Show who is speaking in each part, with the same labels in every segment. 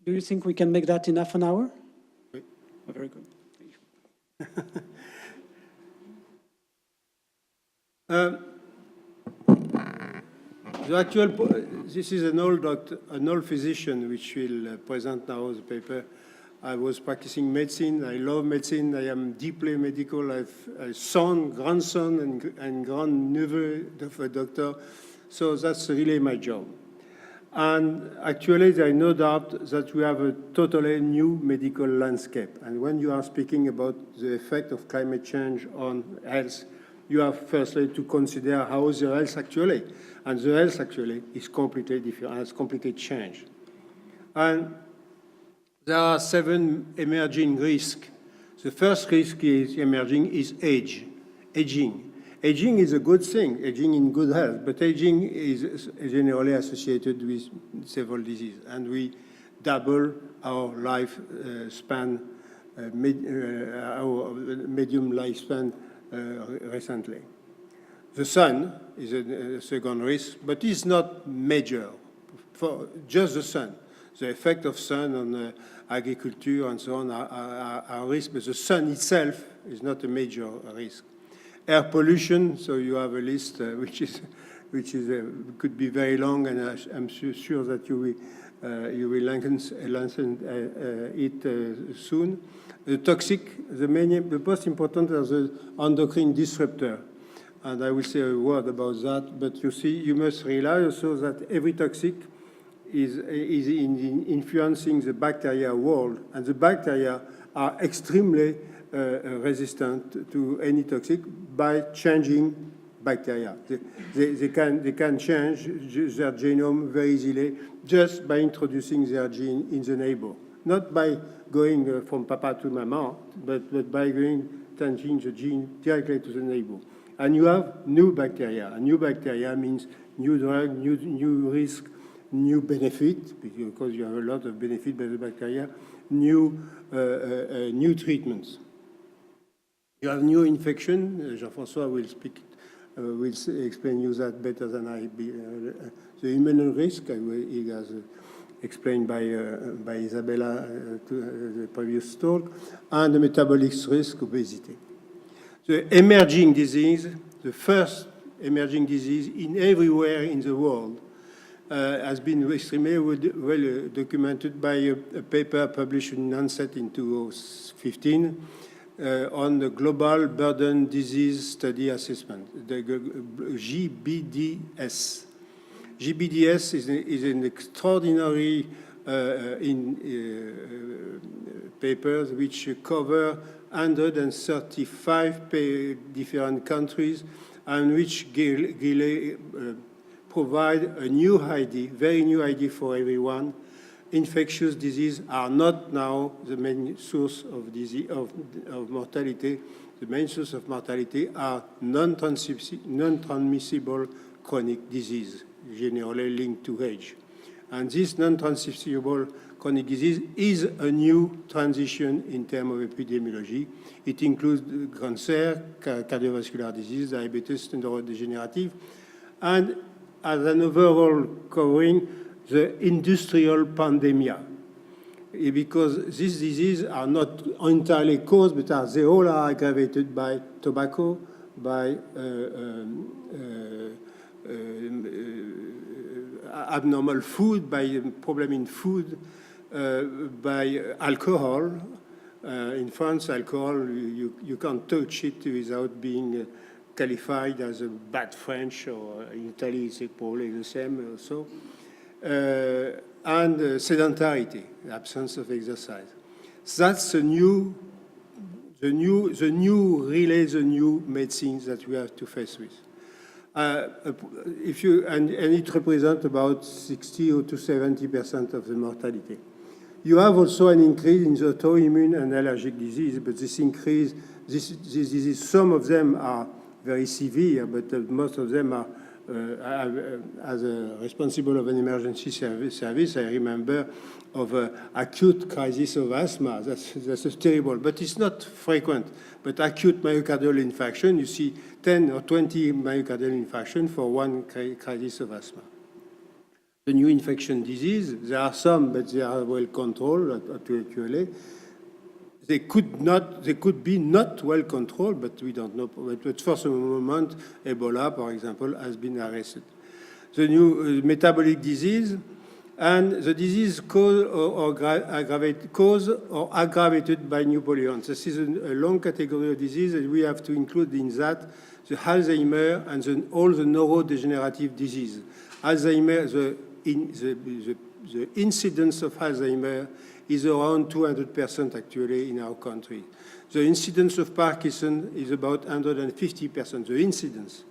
Speaker 1: Do you think we can make that in half an hour?
Speaker 2: Oui.
Speaker 1: Oh, very good.
Speaker 2: The actual, this is an old physician which will present now the paper. I was practicing medicine. I love medicine. I am deeply medical. I've a son, grandson, and grandnephew of a doctor. So that's really my job. And actually, there is no doubt that we have a totally new medical landscape. And when you are speaking about the effect of climate change on health, you have firstly to consider how the health actually, and the health actually is completely different, has completely changed. And there are 7 emerging risks. The first risk is emerging is aging. Aging is a good thing, aging in good health, but aging is generally associated with several diseases, and we double our life span, our medium lifespan recently. The sun is a second risk, but it's not major for just the sun. The effect of sun on agriculture and so on are risks, but the sun itself is not a major risk. Air pollution, so you have a list which could be very long, and I'm sure that you will lengthen it soon. The toxic, the most important are the endocrine disruptor, and I will say a word about that. But you see, you must realize also that every toxic is influencing the bacteria world, and the bacteria are extremely resistant to any toxic by changing bacteria. They can change their genome very easily just by introducing their gene in the neighbor. Not by going from papa to mama, but by changing the gene directly to the neighbor. And you have new bacteria. And new bacteria means new drug, new risk, new benefit, because you have a lot of benefit by the bacteria, new treatments. You have new infection. Jean-François will explain you that better than I. The immune risk, he has explained by Isabella the previous talk, and the metabolic risk, obesity. The emerging disease, the first emerging disease everywhere in the world, has been extremely well documented by a paper published in Lancet in 2015 on the Global Burden Disease Study Assessment, the GBDS. GBDS is an extraordinary paper which cover 135 different countries, and which provide a new ID, very new ID for everyone. Infectious disease are not now the main source of disease of mortality. The main source of mortality are non-transmissible chronic disease, generally linked to age. And this non-transmissible chronic disease is a new transition in terms of epidemiology. It includes cancer, cardiovascular disease, diabetes, neurodegenerative, and as an overall covering the industrial pandemia, because these diseases are not entirely caused, but they all are aggravated by tobacco, by abnormal food, by problem in food, by alcohol. In France, alcohol, you can't touch it without being qualified as a bad French, or in Italy it's probably the same also. And sedentarity, absence of exercise. That's the new medicines that we have to face with. And it represents about 60 to 70% of the mortality. You have also an increase in the autoimmune and allergic disease, but this increase, this disease, some of them are very severe, but most of them are, as a responsible of an emergency service, I remember of an acute crisis of asthma. That's terrible, but it's not frequent. But acute myocardial infarction, you see 10 or 20 myocardial infarction for one crisis of asthma. the new infection disease. There are some, but they are well controlled actually. They could be not well controlled, but we don't know. But for some moment, Ebola, for example, has been arrested. The new metabolic disease, and the disease caused or aggravated by new pollutants. This is a long category of disease, and we have to include in that the Alzheimer and all the neurodegenerative disease. Alzheimer, the incidence of Alzheimer is around 200% actually in our country. The incidence of Parkinson is about 150%, the incidence.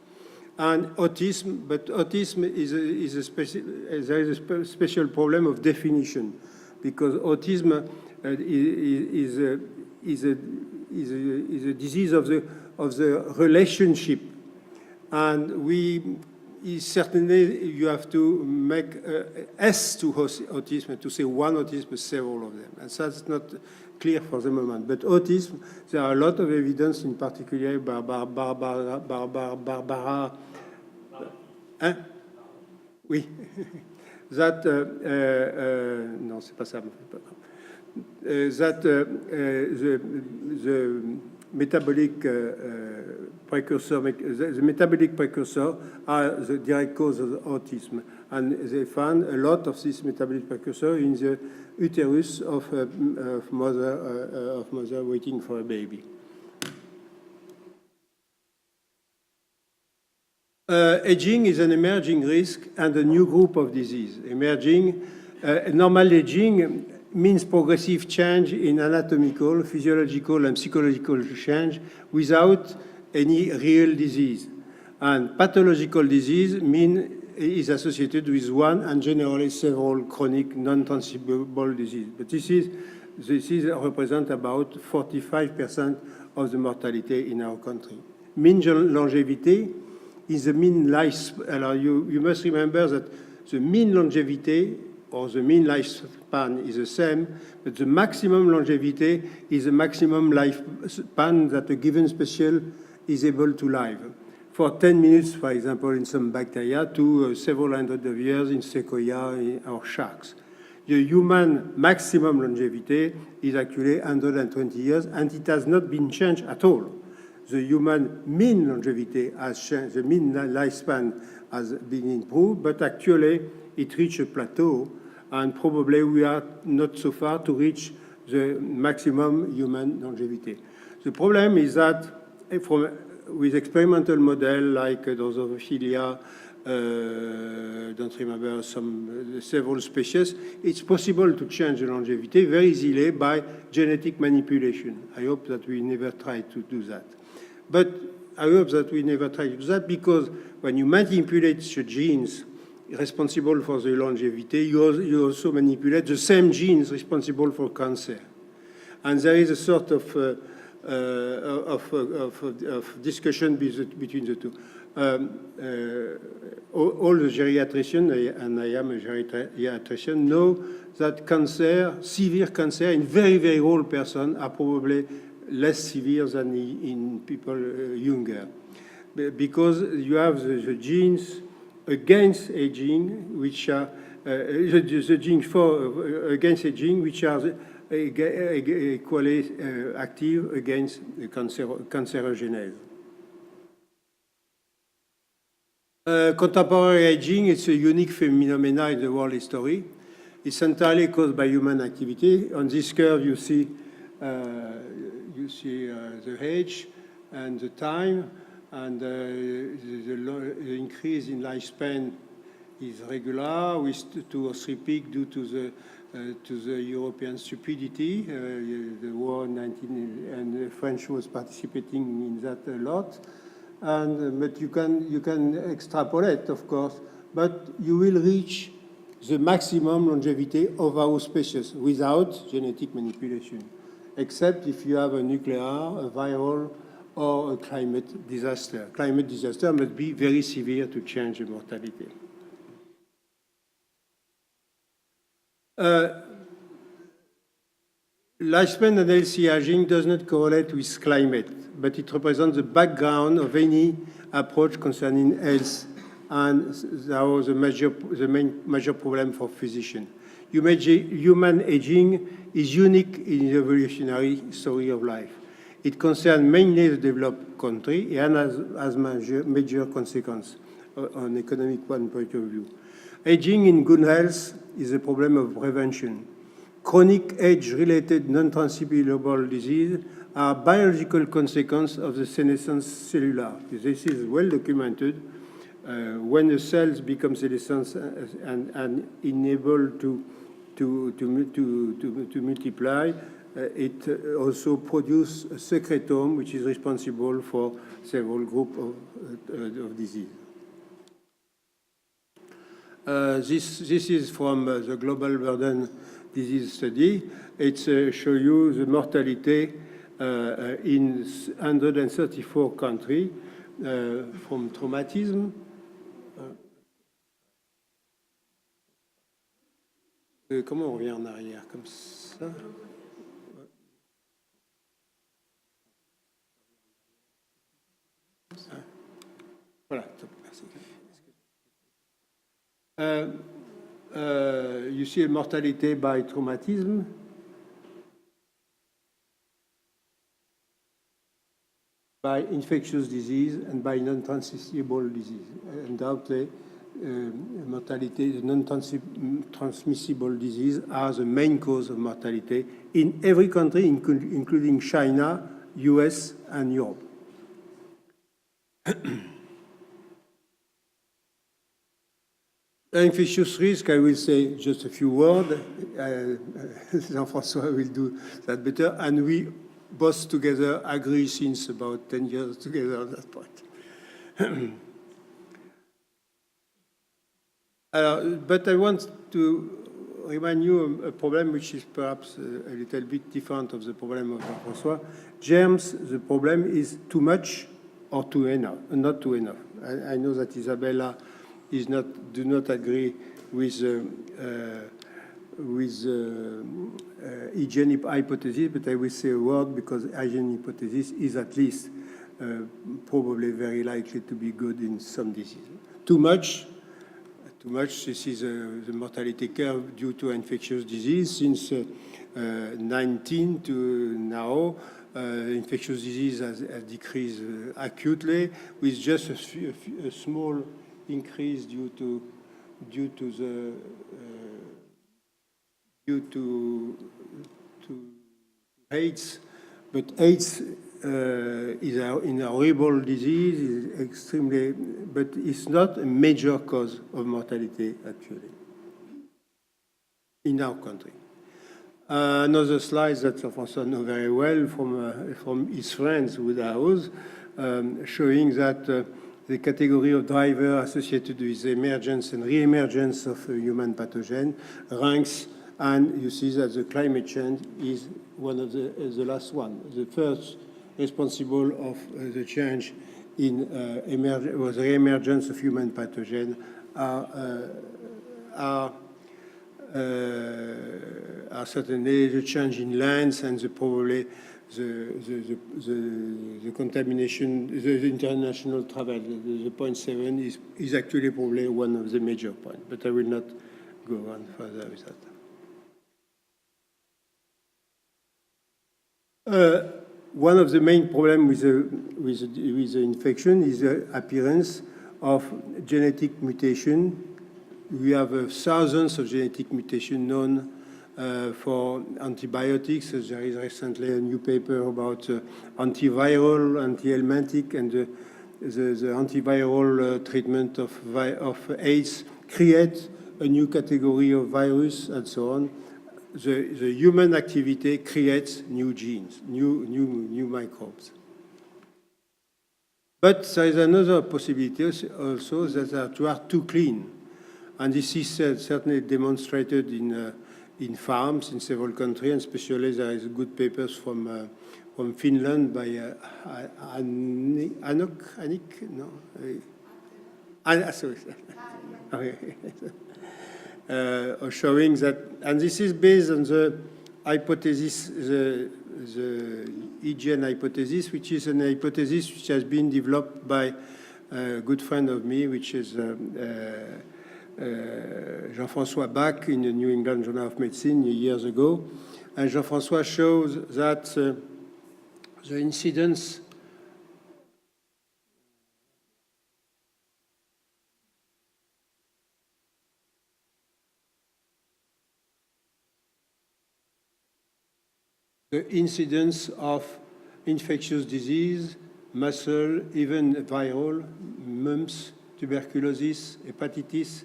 Speaker 2: And autism, but autism there is a special problem of definition, because autism is a disease of the relationship, and certainly you have to make S to autism, to say one autism, but several of them, and that's not clear for the moment. But autism, there are a lot of evidence, in particular Barbara. Hein? Oui. That, non, c'est pas ça. That the metabolic precursor, the metabolic precursor are the direct cause of autism, and they found a lot of this metabolic precursor in the uterus of mother waiting for a baby. Aging is an emerging risk and a new group of disease. Emerging, normal aging means progressive change in anatomical, physiological, and psychological change without any real disease. And pathological disease is associated with one and generally several chronic non-transmissible diseases. But this represents about 45% of the mortality in our country. Mean longevity is the mean life. You must remember that the mean longevity or the mean lifespan is the same, but the maximum longevity is the maximum lifespan that a given species is able to live. For 10 minutes, for example, in some bacteria, to several hundred of years in sequoia or sharks. The human maximum longevity is actually 120 years, and it has not been changed at all. The human mean longevity has changed, the mean lifespan has been improved, but actually it reached a plateau, and probably we are not so far to reach the maximum human longevity. The problem is that with experimental model like Drosophila, don't remember several species, it's possible to change the longevity very easily by genetic manipulation. I hope that we never try to do that. But I hope that we never try to do that, because when you manipulate the genes responsible for the longevity, you also manipulate the same genes responsible for cancer. And there is a sort of discussion between the two. All the geriatricians, and I am a geriatrician, know that cancer, severe cancer in very, very old persons are probably less severe than in people younger, because you have the genes against aging, which are the genes against aging, which are equally active against cancerogenesis. Contemporary aging is a unique phenomenon in the world history. It's entirely caused by human activity. On this curve, you see the age and the time, and the increase in lifespan is regular, with 2 or 3 peaks due to the European stupidity. The war in and the French was participating in that a lot. But you can extrapolate, of course, but you will reach the maximum longevity of our species without genetic manipulation, except if you have a nuclear, a viral, or a climate disaster. Climate disaster must be very severe to change the mortality. Lifespan and healthy aging does not correlate with climate, but it represents the background of any approach concerning health and that was the main major problem for physicians. Human aging is unique in the evolutionary story of life. It concerns mainly the developed country and has major consequence on economic point of view. Aging in good health is a problem of prevention. Chronic age-related non-transmissible disease are biological consequence of the senescence cellular. This is well documented. When the cells become senescent and unable to multiply, it also produces a secretome, which is responsible for several groups of disease. This is from the Global Burden Disease Study. It shows you the mortality in 134 countries from traumatism. Comment on revient en arrière? Comme ça? Voilà, merci. You see mortality by traumatism. By infectious disease and by non-transmissible disease. Undoubtedly, mortality, non-transmissible disease are the main cause of mortality in every country, including China, US, and Europe. Infectious risk, I will say just a few words. Jean-François will do that better. And we both together agree since about 10 years together on that point. But I want to remind you a problem which is perhaps a little bit different of the problem of Jean-François. Germs, the problem is too much or too enough, not too enough. I know that Isabella do not agree with hygiene hypothesis, but I will say a word because hygiene hypothesis is at least probably very likely to be good in some diseases. Too much, this is the mortality curve due to infectious disease since 19 to now. Infectious disease has decreased acutely with just a small increase due to AIDS, but AIDS is a horrible disease, is extremely, but it's not a major cause of mortality actually in our country. Another slide that François knows very well from his friends with ours, showing that the category of driver associated with the emergence and re-emergence of human pathogen ranks, and you see that the climate change is one of the last one. The first responsible of the change in was the re-emergence of human pathogen are certainly the change in lands and probably the contamination, the international travel. The 0.7 is actually probably one of the major points, but I will not go on further with that. One of the main problems with the infection is the appearance of genetic mutation. We have thousands of genetic mutations known for antibiotics. There is recently a new paper about antiviral, anti-helmintic, and the antiviral treatment of AIDS create a new category of virus and so on. The human activity creates new genes, new microbes. But there is another possibility also that we are too clean. And this is certainly demonstrated in farms in several countries, and especially there is good papers from Finland by showing that, and this is based on the hypothesis, the hygiene hypothesis, which is an hypothesis which has been developed by a good friend of me, which is Jean-François Bach in the New England Journal of Medicine years ago. And Jean-François shows that the incidence of infectious disease, muscle, even viral, mumps, tuberculosis, hepatitis,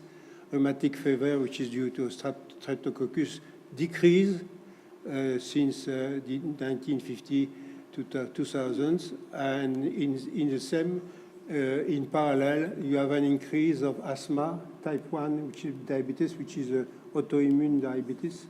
Speaker 2: rheumatic fever, which is due to Streptococcus, decrease since the 1950 to 2000s, and in the same, in parallel, you have an increase of asthma, type 1, which is diabetes, which is autoimmune diabetes,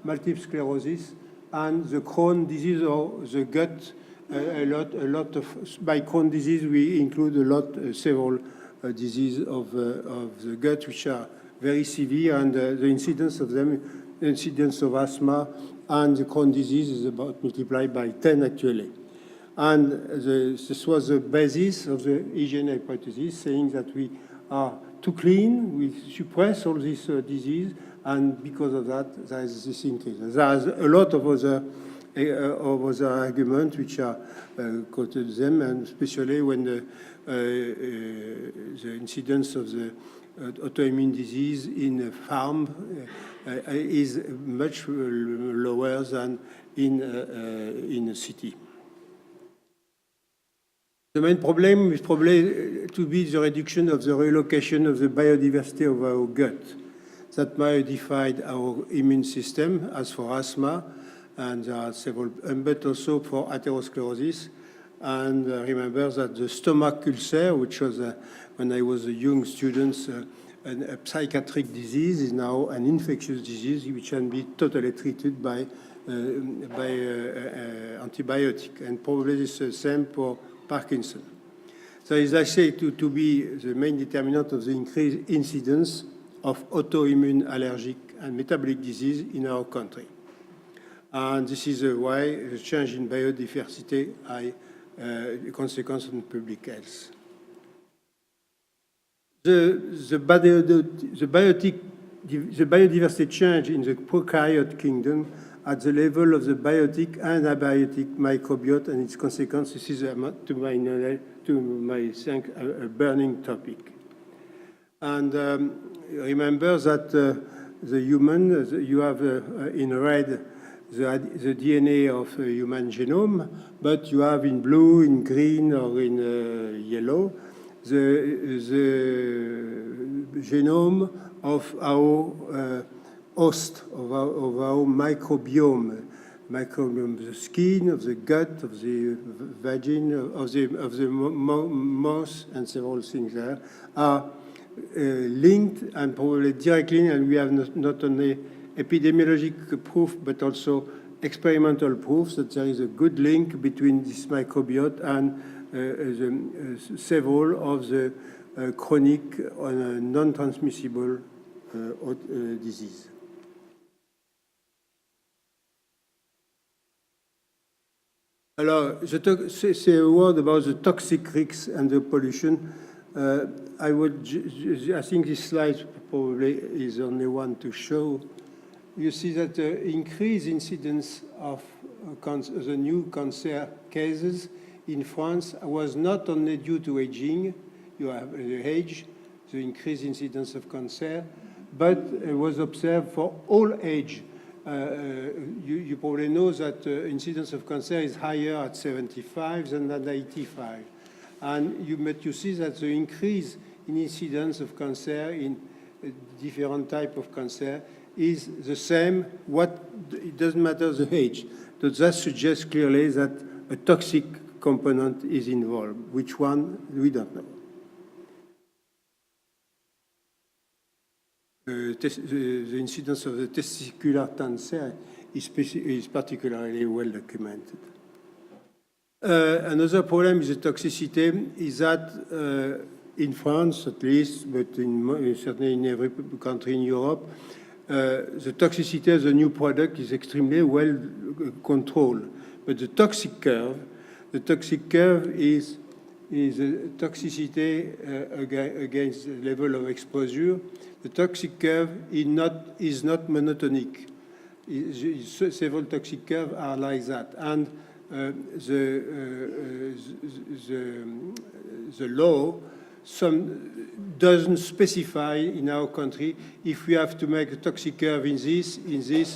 Speaker 2: multiple sclerosis, and the Crohn disease or the gut. A lot of by Crohn disease we include several diseases of the gut which are very severe, and the incidence of them, the incidence of asthma and the Crohn disease is about multiplied by 10 actually. And this was the basis of the hygiene hypothesis, saying that we are too clean, we suppress all this disease, and because of that, there is this increase. There's a lot of other arguments which are quoted them, and especially when the incidence of the autoimmune disease in a farm is much lower than in a city. The main problem is probably to be the reduction of the relocation of the biodiversity of our gut that modified our immune system, as for asthma, and there are several, but also for atherosclerosis. And remember that the stomach ulcer, which was, when I was a young student, a psychiatric disease, is now an infectious disease which can be totally treated by antibiotic, and probably it's the same for Parkinson. So is actually to be the main determinant of the increased incidence of autoimmune, allergic, and metabolic disease in our country. And this is why the change in biodiversity has a consequence on public health. The biodiversity change in the prokaryote kingdom at the level of the biotic and abiotic microbiota and its consequences. This is, to my knowledge, a burning topic. And remember that the human, you have in red the DNA of a human genome, but you have in blue, in green, or in yellow the genome of our host, of our microbiome, the skin, of the gut, of the vagina, of the mouth, and several things there are linked and probably directly, and we have not only epidemiologic proof, but also experimental proof that there is a good link between this microbiota and several of the chronic non-transmissible disease. Alors, say a word about the toxic risks and the pollution. I think this slide probably is the only one to show. You see that the increased incidence of the new cancer cases in France was not only due to aging, you have the age, the increased incidence of cancer, but it was observed for all age. You probably know that the incidence of cancer is higher at 75 than at 85. And you see that the increase in incidence of cancer in different type of cancer is the same. It doesn't matter the age. So that suggests clearly that a toxic component is involved. Which one, we don't know. The incidence of the testicular cancer is particularly well documented. Another problem with the toxicity is that in France, at least, but certainly in every country in Europe, the toxicity of the new product is extremely well controlled. But the toxic curve is is toxicity against the level of exposure. The toxic curve is not monotonic. Several toxic curves are like that, and the law doesn't specify in our country if we have to make a toxic curve in this,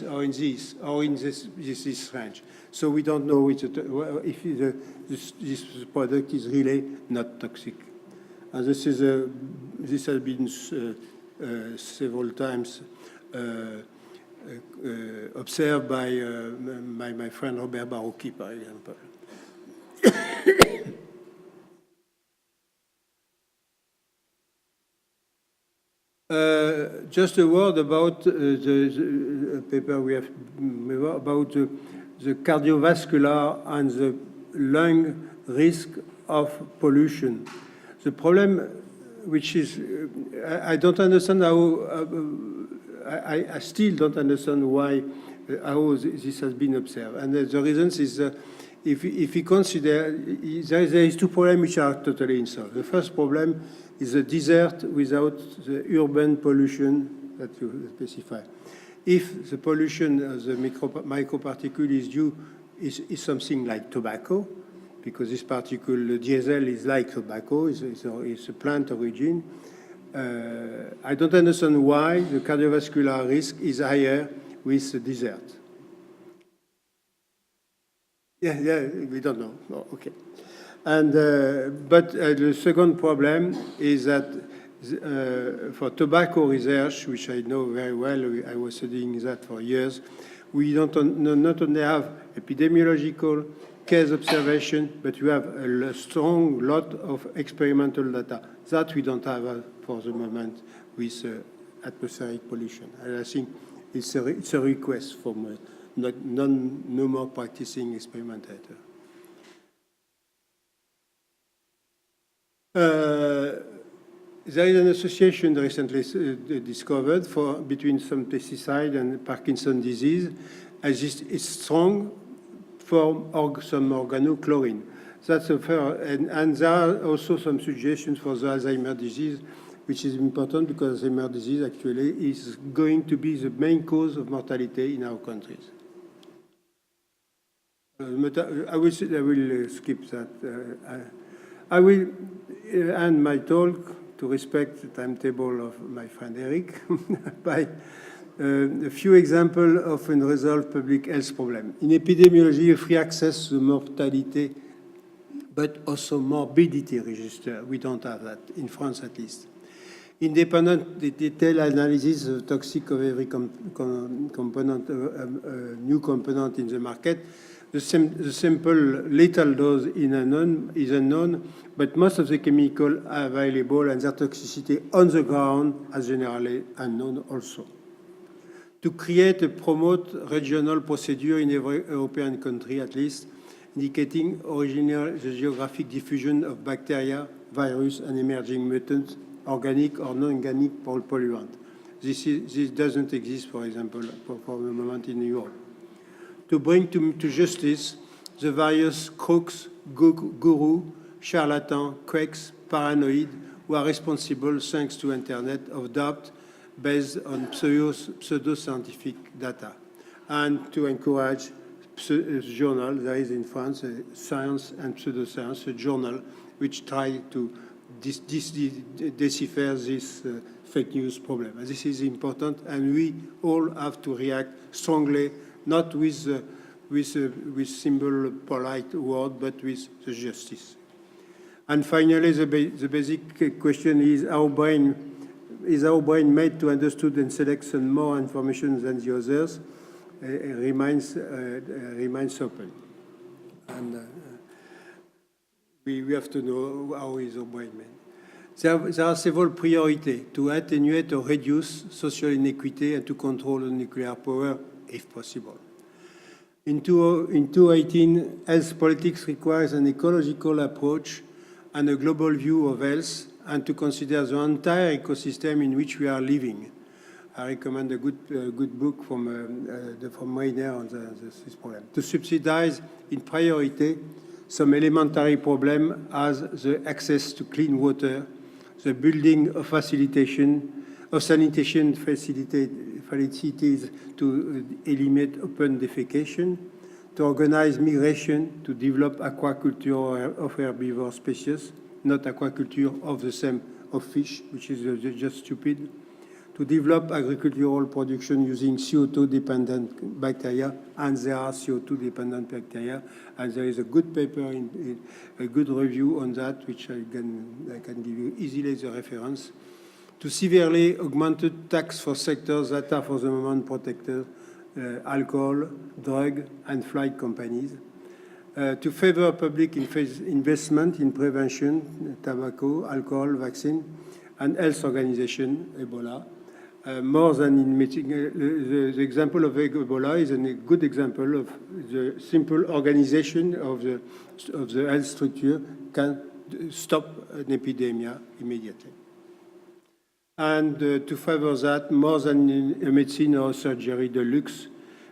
Speaker 2: or in this range. So we don't know if this product is really not toxic. And this has been several times observed by my friend Robert Barocchi, for example. Just a word about the paper we have about the cardiovascular and the lung risk of pollution. The problem, which is, I don't understand how, I still don't understand why, how this has been observed. And the reasons is, if we consider, there is two problems which are totally unsolved. The first problem is the desert without the urban pollution that you specify. If the pollution of the microparticle is something like tobacco, because this particle, the diesel, is like tobacco, it's a plant origin, I don't understand why the cardiovascular risk is higher with the desert. Yeah, we don't know. Oh, okay. And but the second problem is that for tobacco research, which I know very well, I was studying that for years, we not only have epidemiological case observation, but we have a strong lot of experimental data that we don't have for the moment with atmospheric pollution. And I think it's a request from no more practicing experimentator. There is an association recently discovered between some pesticide and Parkinson's disease, as it's strong for some organochlorine. That's a fair, and there are also some suggestions for the Alzheimer's disease, which is important because Alzheimer's disease actually is going to be the main cause of mortality in our countries. I will skip that. I will end my talk to respect the timetable of my friend Eric by a few examples of unresolved public health problem. In epidemiology, free access to mortality, but also morbidity register. We don't have that, in France at least. Independent detailed analysis of toxic of every component, new component in the market. The simple lethal dose is unknown, but most of the chemicals are available and their toxicity on the ground is generally unknown also. To create and promote regional procedure in every European country at least, indicating the geographic diffusion of bacteria, virus, and emerging mutants, organic or non-organic polluant. This doesn't exist, for example, for the moment in Europe. To bring to justice the various crooks, gurus, charlatans, quacks, paranoid, who are responsible, thanks to internet, of doubt based on pseudo-scientific data. And to encourage a journal, there is in France Science and Pseudoscience, a journal which tries to decipher this fake news problem. And this is important, and we all have to react strongly, not with simple, polite word, but with the justice. And finally, the basic question is our brain made to understand and select some more information than the others? Remains open. And we have to know how is our brain made. There are several priorities to attenuate or reduce social inequity and to control nuclear power if possible. In 2018, health politics requires an ecological approach and a global view of health, and to consider the entire ecosystem in which we are living. I recommend a good book from Rainer on this problem. To subsidize in priority some elementary problem as the access to clean water, the building of sanitation facilities to eliminate open defecation, to organize migration, to develop aquaculture of herbivore species, not aquaculture of the same of fish, which is just stupid, to develop agricultural production using CO2-dependent bacteria, and there are CO2-dependent bacteria, and there is a good paper, a good review on that, which I can give you easily the reference, to severely augmented tax for sectors that are for the moment protected, alcohol, drug, and flight companies, to favor public investment in prevention, tobacco, alcohol, vaccine, and health organization, Ebola. More than in meeting, the example of Ebola is a good example of the simple organization of the health structure can stop an epidemic immediately. And to favor that, more than in medicine or surgery deluxe,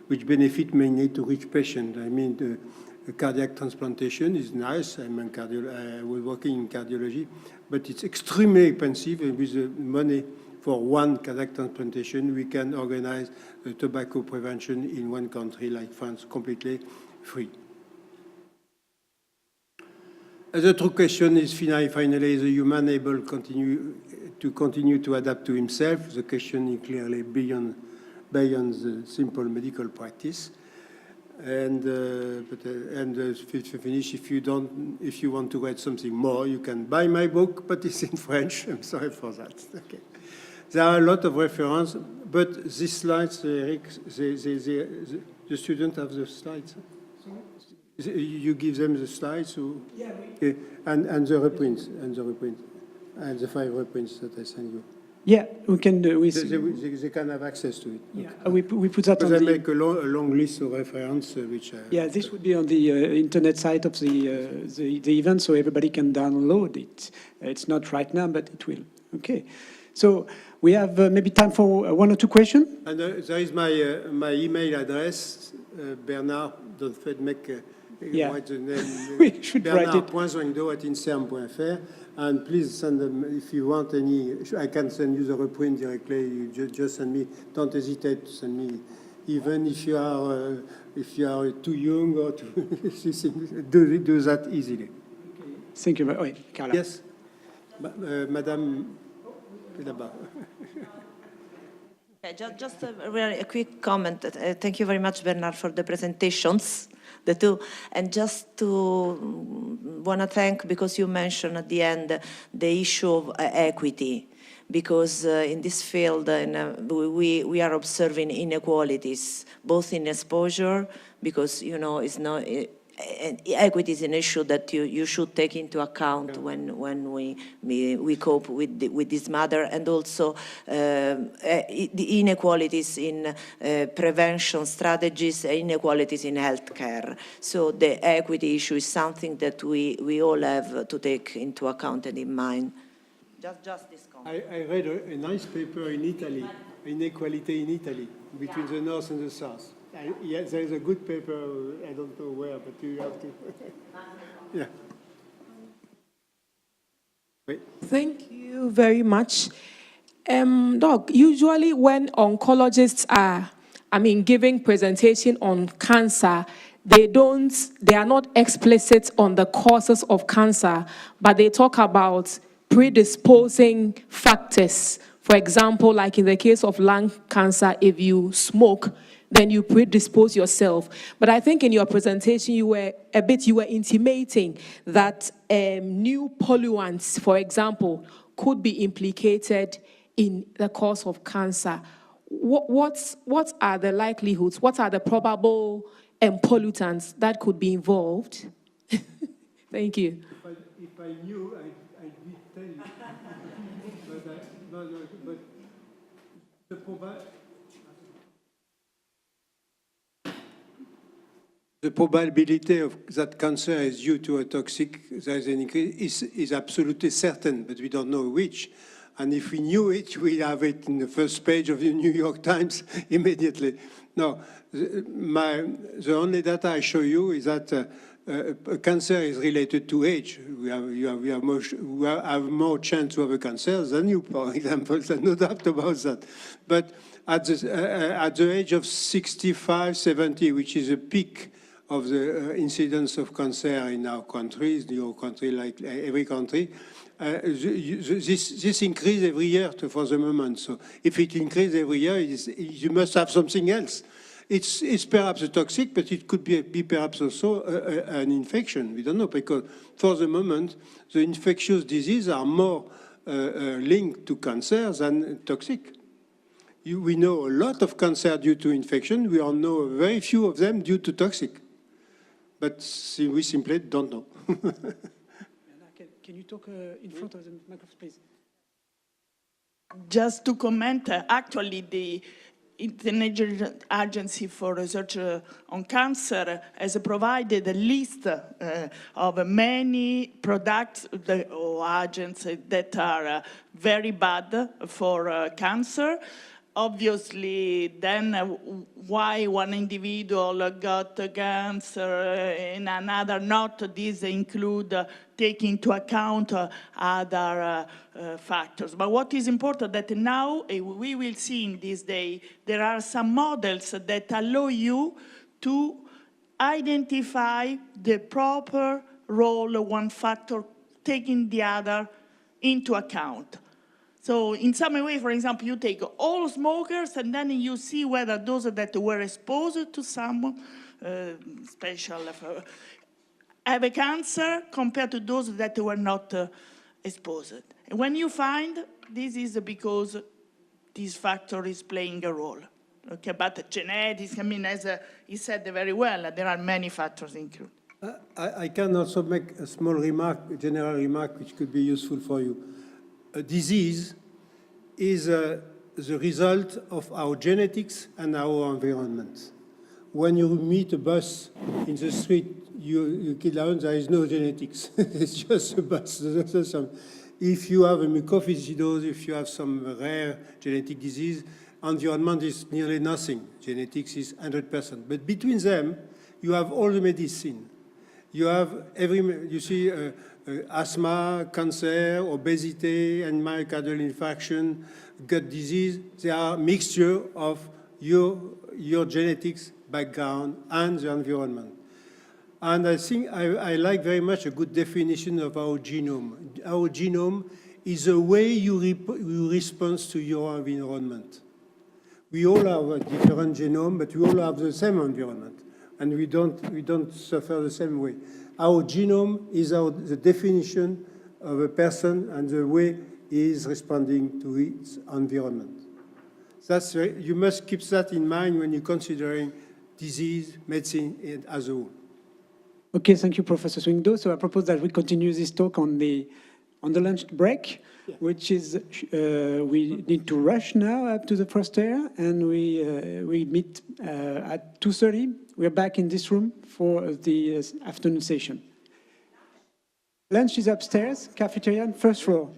Speaker 2: which benefit mainly to rich patients. I mean, the cardiac transplantation is nice. I was working in cardiology, but it's extremely expensive, and with the money for one cardiac transplantation, we can organize tobacco prevention in one country like France completely free. The true question is finally, is the human able to continue to adapt to himself? The question is clearly beyond the simple medical practice. And to finish, if you want to read something more, you can buy my book, but it's in French. I'm sorry for that. Okay. There are a lot of references, but these slides, Eric, the students have the slides. You give them the slides, so, yeah, and the reprints, and the 5 reprints that I send you.
Speaker 1: Yeah, we can.
Speaker 2: They can have access to it.
Speaker 1: Yeah, okay. we put that on
Speaker 2: the.
Speaker 1: I
Speaker 2: make a long list of references, which.
Speaker 1: Yeah, this would be on the internet site of the event, so everybody can download it. It's not right now, but it will. Okay, so we have maybe time for 1 or 2 questions. And
Speaker 2: there is my email address, Bernard. Don't make.
Speaker 1: Yeah.
Speaker 2: Write the name.
Speaker 1: We should write it.
Speaker 2: Bernard.zoindo@inserm.fr. And please send them if you want any. I can send you the reprint directly. You just send me. Don't hesitate to send me, even if you are too young or do that easily.
Speaker 1: Thank you. Oui, Carla.
Speaker 2: Yes, Madame.
Speaker 3: Just a quick comment. Thank you very much, Bernard, for the presentations, the two. And just to want to thank, because you mentioned at the end the issue of equity, because in this field we are observing inequalities, both in exposure, because, you know, it's not... equity is an issue that you should take into account when we cope with this matter, and also the inequalities in prevention strategies, inequalities in healthcare. So the equity issue is something that we all have to take into account and in mind. Just this comment.
Speaker 2: I read a nice paper in Italy, inequality in Italy, between the north and the south. Yes, there is a good paper, I don't know where, but you have to. Yeah. Wait.
Speaker 4: Thank you very much. Doc, usually when oncologists are, giving presentation on cancer, they are not explicit on the causes of cancer, but they talk about predisposing factors. For example, like in the case of lung cancer, if you smoke, then you predispose yourself. But I think in your presentation, you were intimating that new pollutants, for example, could be implicated in the cause of cancer. What are the likelihoods? What are the probable pollutants that could be involved? Thank you.
Speaker 2: If I knew, I'd tell you. but the probability of that cancer is due to a toxic is absolutely certain, but we don't know which. And if we knew it, we'd have it in the first page of the New York Times immediately. No, the only data I show you is that cancer is related to age. We have more chance to have a cancer than you, for example. There's no doubt about that. But at the age of 65, 70, which is a peak of the incidence of cancer in our countries, your country like every country, this increase every year for the moment. So if it increases every year, you must have something else. It's perhaps a toxic, but it could be perhaps also an infection. We don't know, because for the moment, the infectious diseases are more linked to cancer than toxic. We know a lot of cancer due to infection. We all know very few of them due to toxic. But we simply don't know.
Speaker 1: Can you talk in front of the microphone, please?
Speaker 5: Just to comment, actually, the International Agency for Research on Cancer has provided a list of many products or agents that are very bad for cancer. Obviously, then why one individual got cancer and another not, these include taking into account other factors. But what is important that now we will see in this day, there are some models that allow you to identify the proper role of one factor, taking the other into account. So in some way, for example, you take all smokers and then you see whether those that were exposed to some special have a cancer compared to those that were not exposed. And when you find this is because this factor is playing a role. Okay, but genetics, I mean, as he said very well, there are many factors included.
Speaker 2: I can also make a small remark, a general remark, which could be useful for you. A disease is the result of our genetics and our environment. When you meet a bus in the street, you kill down, there is no genetics. It's just a bus. If you have a mucophiscidose, if you have some rare genetic disease, environment is nearly nothing. Genetics is 100%. But between them, you have all the medicine. You have you see asthma, cancer, obesity, and myocardial infarction, gut disease. They are a mixture of your genetics background and the environment. And I think I like very much a good definition of our genome. Our genome is the way you respond to your environment. We all have a different genome, but we all have the same environment. And we don't suffer the same way. Our genome is the definition of a person and the way he is responding to its environment. You must keep that in mind when you're considering disease, medicine as a whole.
Speaker 1: Okay, thank you, Professor Swingdo. So I propose that we continue this talk on the lunch break, which is we need to rush now up to the frontier, and we meet at 2:30. We're back in this room for the afternoon session. Lunch is upstairs, cafeteria, first floor.